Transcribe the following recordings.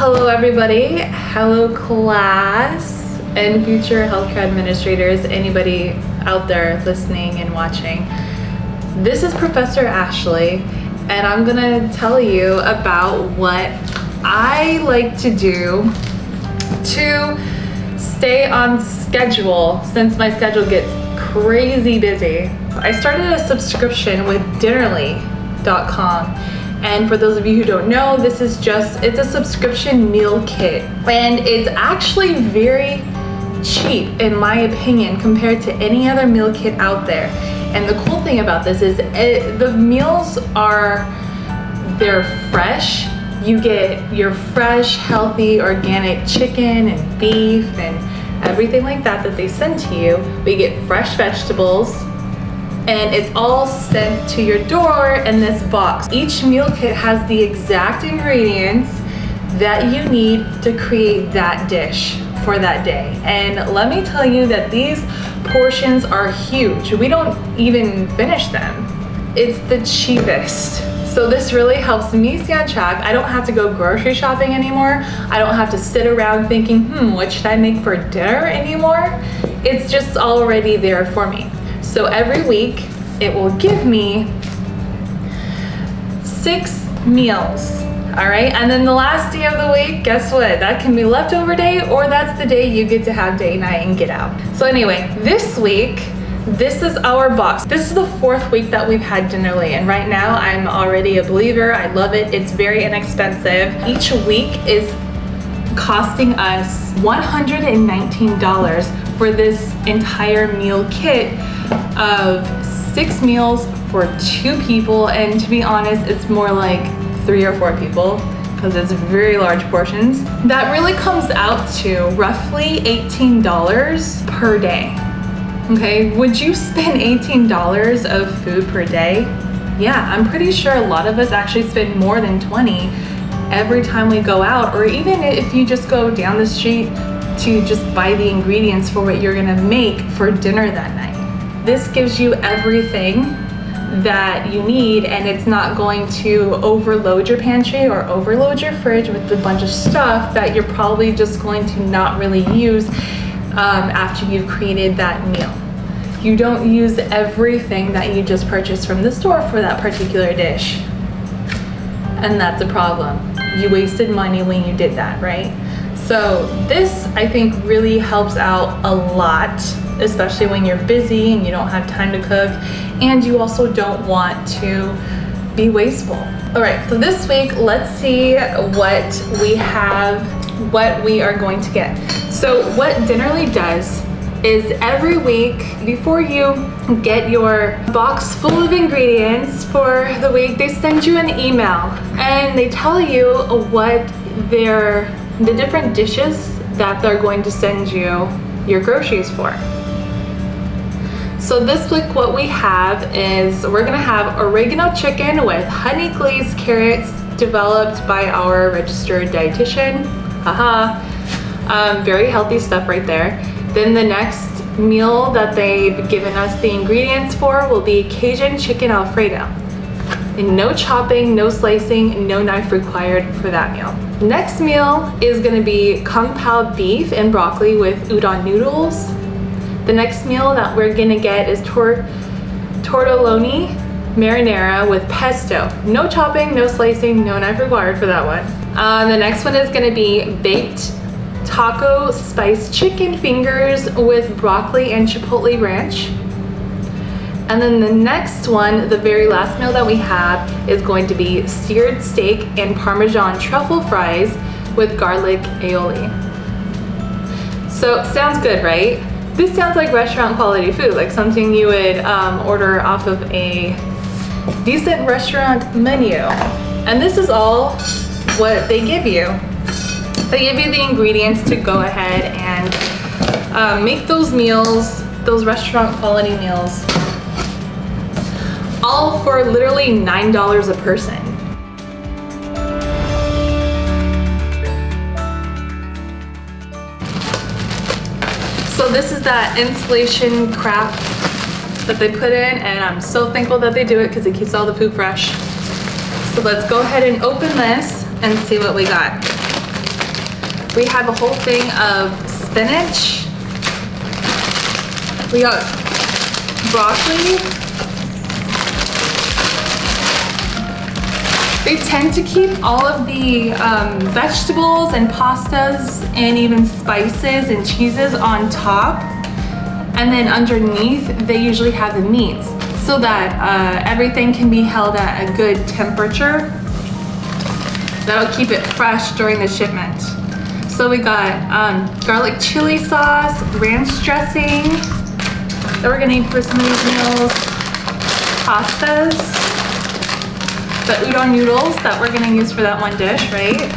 Hello everybody, hello class and future healthcare administrators, anybody out there listening and watching. This is Professor Ashley and I'm gonna tell you about what I like to do to stay on schedule since my schedule gets crazy busy. I started a subscription with Dinnerly.com. And for those of you who don't know, it's a subscription meal kit. And it's actually very cheap, in my opinion, compared to any other meal kit out there. And the cool thing about this is the meals they're fresh. You get your fresh, healthy, organic chicken and beef and everything like that they send to you. We get fresh vegetables, and it's all sent to your door in this box. Each meal kit has the exact ingredients that you need to create that dish for that day. And let me tell you that these portions are huge. We don't even finish them. It's the cheapest. So this really helps me stay on track. I don't have to go grocery shopping anymore. I don't have to sit around thinking, what should I make for dinner anymore? It's just already there for me. So every week it will give me 6 meals, all right? And then the last day of the week, guess what? That can be leftover day, or that's the day you get to have date night and get out. So anyway, this week, this is our box. This is the 4th week that we've had Dinnerly, and right now I'm already a believer. I love it. It's very inexpensive. Each week is costing us $119 for this entire meal kit of 6 meals for 2 people, and to be honest, it's more like 3 or 4 people because it's very large portions. That really comes out to roughly $18 per day. Okay, would you spend $18 of food per day? Yeah, I'm pretty sure a lot of us actually spend more than 20 every time we go out, or even if you just go down the street to just buy the ingredients for what you're gonna make for dinner that night. This gives you everything that you need, and it's not going to overload your pantry or overload your fridge with a bunch of stuff that you're probably just going to not really use after you've created that meal. You don't use everything that you just purchased from the store for that particular dish, and that's a problem. You wasted money when you did that, right? So this, I think, really helps out a lot, especially when you're busy and you don't have time to cook, and you also don't want to be wasteful. All right, so this week, let's see what we have, what we are going to get. So what Dinnerly does is every week, before you get your box full of ingredients for the week, they send you an email and they tell you what the different dishes that they're going to send you your groceries for. So this week what we have is we're gonna have oregano chicken with honey glazed carrots developed by our registered dietitian. Very healthy stuff right there. Then the next meal that they've given us the ingredients for will be Cajun chicken Alfredo. And no chopping, no slicing, no knife required for that meal. Next meal is gonna be Kung Pao beef and broccoli with udon noodles. The next meal that we're gonna get is tortelloni marinara with pesto. No chopping, no slicing, no knife required for that one. The next one is gonna be baked taco spiced chicken fingers with broccoli and chipotle ranch. And then the next one, the very last meal that we have, is going to be seared steak and Parmesan truffle fries with garlic aioli. So sounds good, right? This sounds like restaurant quality food, like something you would order off of a decent restaurant menu. And this is all what they give you. They give you the ingredients to go ahead and make those meals, those restaurant quality meals, all for literally $9 a person. So this is that insulation crap that they put in, and I'm so thankful that they do it because it keeps all the food fresh. So let's go ahead and open this and see what we got. We have a whole thing of spinach. We got broccoli. They tend to keep all of the vegetables and pastas and even spices and cheeses on top. And then underneath, they usually have the meats so that everything can be held at a good temperature. That'll keep it fresh during the shipment. So we got garlic chili sauce, ranch dressing that we're gonna need for some of these meals, pastas, the udon noodles that we're gonna use for that one dish, right?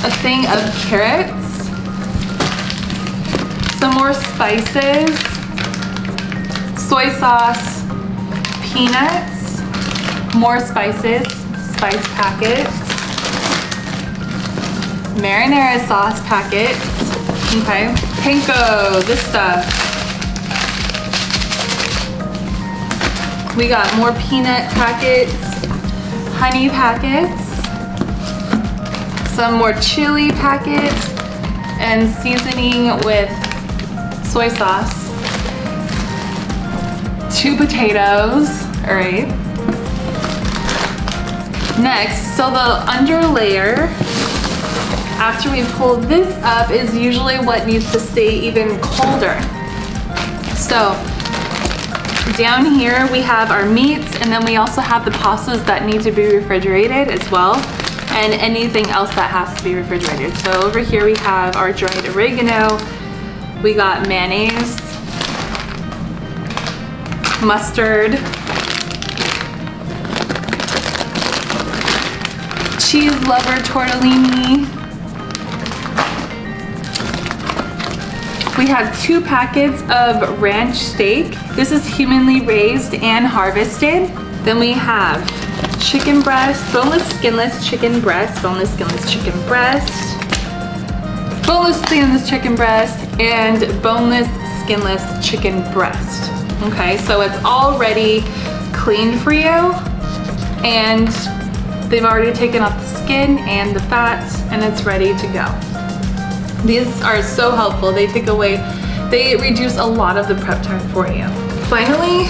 A thing of carrots, some more spices, soy sauce, peanuts, more spices, spice packets, marinara sauce packets, okay, panko, this stuff. We got more peanut packets, honey packets, some more chili packets, and seasoning with soy sauce. 2 potatoes, all right. Next, so the under layer, after we pull this up, is usually what needs to stay even colder. So down here we have our meats, and then we also have the pastas that need to be refrigerated as well, and anything else that has to be refrigerated. So over here we have our dried oregano, we got mayonnaise, mustard, cheese lover tortellini. We have 2 packets of ranch steak. This is humanly raised and harvested. Then we have chicken breast, boneless, skinless chicken breast, boneless, skinless chicken breast, boneless, skinless chicken breast, and boneless, skinless chicken breast. Okay, so it's already cleaned for you, and they've already taken off the skin and the fat, and it's ready to go. These are so helpful. They reduce a lot of the prep time for you. Finally,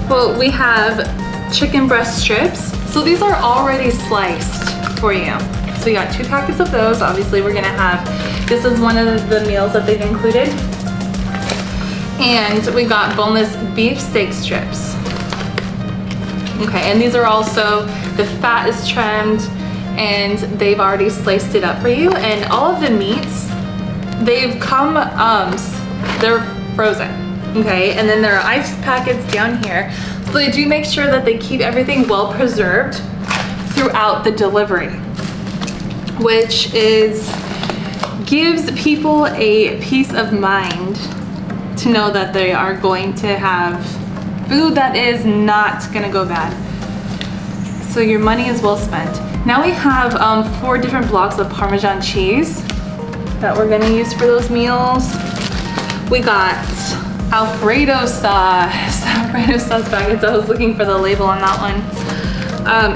well, we have chicken breast strips. So these are already sliced for you. So we got 2 packets of those. Obviously we're gonna have, this is one of the meals that they've included. And we got boneless beef steak strips. Okay, and these are also, the fat is trimmed and they've already sliced it up for you. And all of the meats, they've come, they're frozen, okay? And then there are ice packets down here. So they do make sure that they keep everything well preserved throughout the delivery, which gives people a peace of mind to know that they are going to have food that is not gonna go bad. So your money is well spent. Now we have 4 different blocks of Parmesan cheese that we're gonna use for those meals. We got Alfredo sauce packets. I was looking for the label on that one.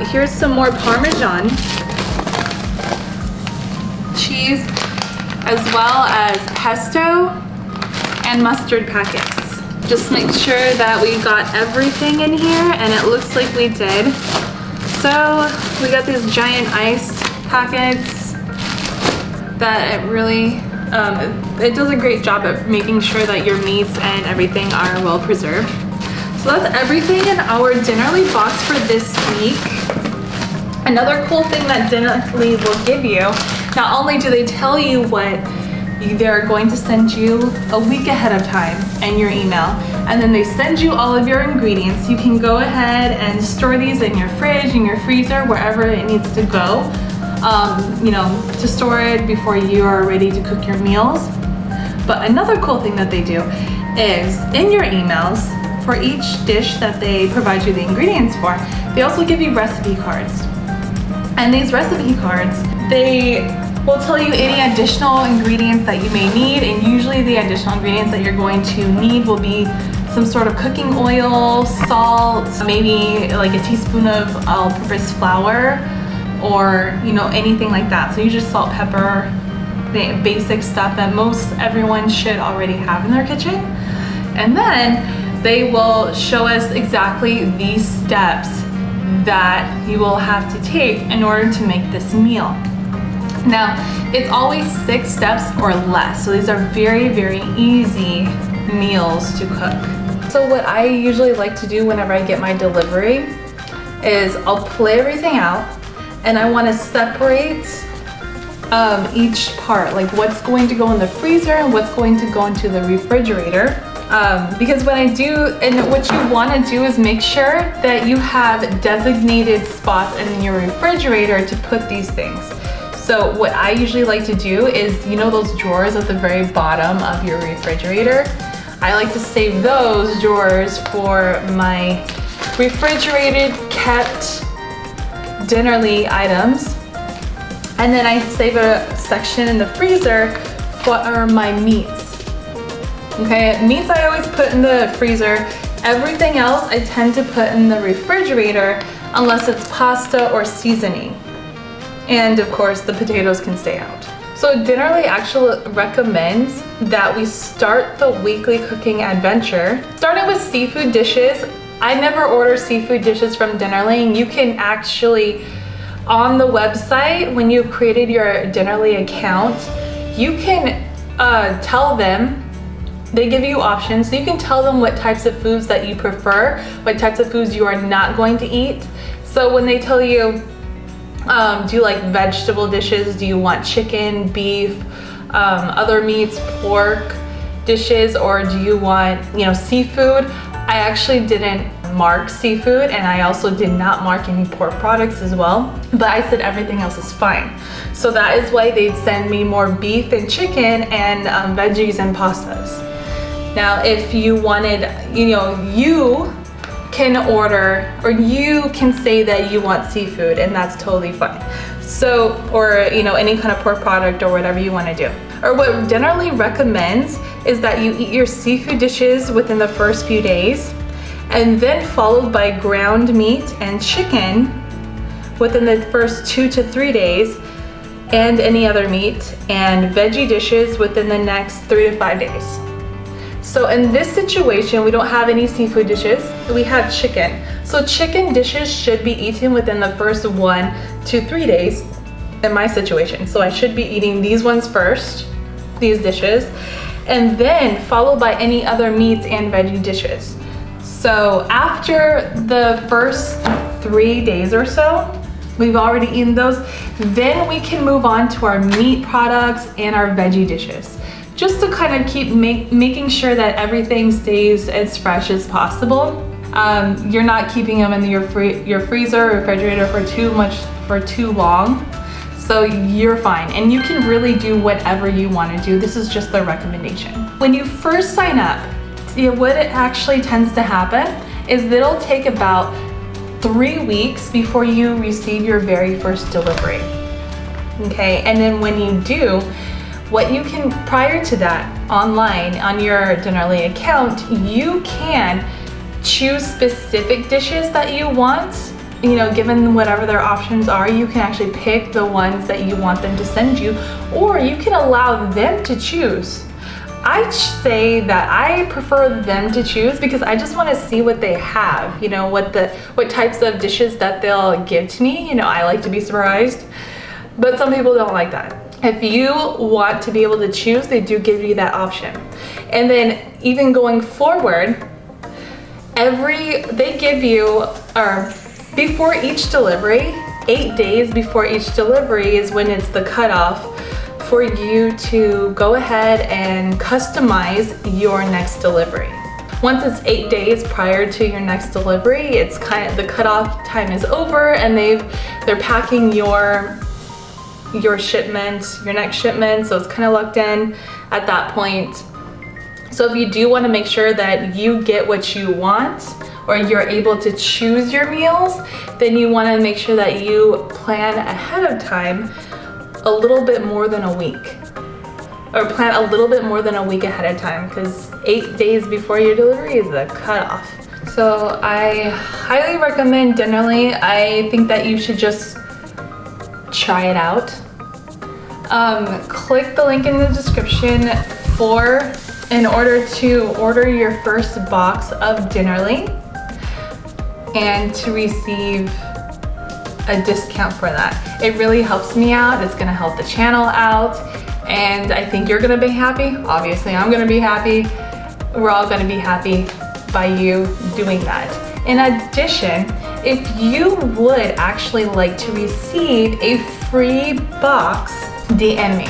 Here's some more Parmesan cheese, as well as pesto and mustard packets. Just make sure that we got everything in here, and it looks like we did. So we got these giant ice packets that it really, it does a great job at making sure that your meats and everything are well preserved. So that's everything in our Dinnerly box for this week. Another cool thing that Dinnerly will give you, not only do they tell you what they're going to send you a week ahead of time in your email, and then they send you all of your ingredients. You can go ahead and store these in your fridge, in your freezer, wherever it needs to go, you know, to store it before you are ready to cook your meals. But another cool thing that they do is in your emails, for each dish that they provide you the ingredients for, they also give you recipe cards. And these recipe cards, they will tell you any additional ingredients that you may need, and usually the additional ingredients that you're going to need will be some sort of cooking oil, salt, maybe like a teaspoon of all-purpose flour, or you know, anything like that. So you just salt, pepper, the basic stuff that most everyone should already have in their kitchen. And then they will show us exactly these steps that you will have to take in order to make this meal. Now, it's always 6 steps or less. So these are very, very easy meals to cook. So what I usually like to do whenever I get my delivery is I'll play everything out, and I want to separate each part, like what's going to go in the freezer and what's going to go into the refrigerator. Because when I do, and what you want to do is make sure that you have designated spots in your refrigerator to put these things. So what I usually like to do is, you know, those drawers at the very bottom of your refrigerator, I like to save those drawers for my refrigerated kept dinnerly items. And then I save a section in the freezer for my meats. Okay, meats I always put in the freezer. Everything else I tend to put in the refrigerator unless it's pasta or seasoning. And of course, the potatoes can stay out. So Dinnerly actually recommends that we start the weekly cooking adventure starting with seafood dishes. I never order seafood dishes from Dinnerly, and you can actually, on the website, when you've created your Dinnerly account, you can tell them, they give you options, so you can tell them what types of foods that you prefer, what types of foods you are not going to eat. So when they tell you, do you like vegetable dishes? Do you want chicken, beef, other meats, pork dishes, or do you want, you know, seafood? I actually didn't mark seafood, and I also did not mark any pork products as well, but I said everything else is fine. So that is why they'd send me more beef and chicken and veggies and pastas. Now, if you wanted, you know, you can order, or you can say that you want seafood, and that's totally fine. So, or, you know, any kind of pork product or whatever you want to do. Or what Dinnerly recommends is that you eat your seafood dishes within the first few days, and then followed by ground meat and chicken within the first 2 to 3 days, and any other meat and veggie dishes within the next 3 to 5 days. So in this situation, we don't have any seafood dishes, we have chicken. So chicken dishes should be eaten within the first 1 to 3 days in my situation. So I should be eating these ones first, these dishes, and then followed by any other meats and veggie dishes. So after the first 3 days or so, we've already eaten those, then we can move on to our meat products and our veggie dishes, just to kind of keep making sure that everything stays as fresh as possible. You're not keeping them in your freezer or refrigerator for too long, so you're fine, and you can really do whatever you want to do. This is just the recommendation. When you first sign up, what it actually tends to happen is that it'll take about 3 weeks before you receive your very first delivery. Okay, and then when you do, what you can, prior to that, online on your Dinnerly account, you can choose specific dishes that you want. You know, given whatever their options are, you can actually pick the ones that you want them to send you, or you can allow them to choose. I'd say that I prefer them to choose, because I just want to see what they have, you know, what types of dishes that they'll give to me. You know, I like to be surprised, but some people don't like that. If you want to be able to choose, they do give you that option. And then even going forward, they give you, or before each delivery, 8 days before each delivery is when it's the cutoff for you to go ahead and customize your next delivery. Once it's 8 days prior to your next delivery, it's kind of, the cutoff time is over, and they're packing your shipment, your next shipment, so it's kind of locked in at that point. So if you do want to make sure that you get what you want, or you're able to choose your meals, then you want to make sure that you plan ahead of time a little bit more than a week, or plan a little bit more than a week ahead of time, because 8 days before your delivery is the cutoff. So I highly recommend Dinnerly. I think that you should just try it out. Click the link in the description in order to order your first box of Dinnerly and to receive a discount for that. It really helps me out. It's gonna help the channel out, and I think you're gonna be happy. Obviously, I'm gonna be happy. We're all gonna be happy by you doing that. In addition, if you would actually like to receive a free box, DM me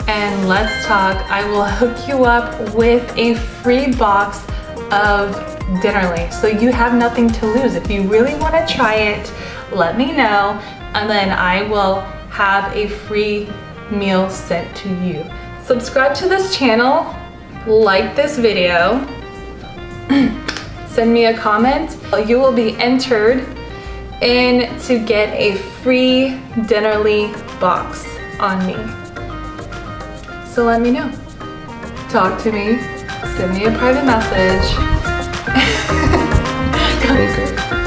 and let's talk. I will hook you up with a free box of Dinnerly, so you have nothing to lose. If you really want to try it, let me know, and then I will have a free meal sent to you. Subscribe to this channel, like this video, send me a comment. You will be entered in to get a free Dinnerly box on me. So let me know. Talk to me, send me a private message. Okay.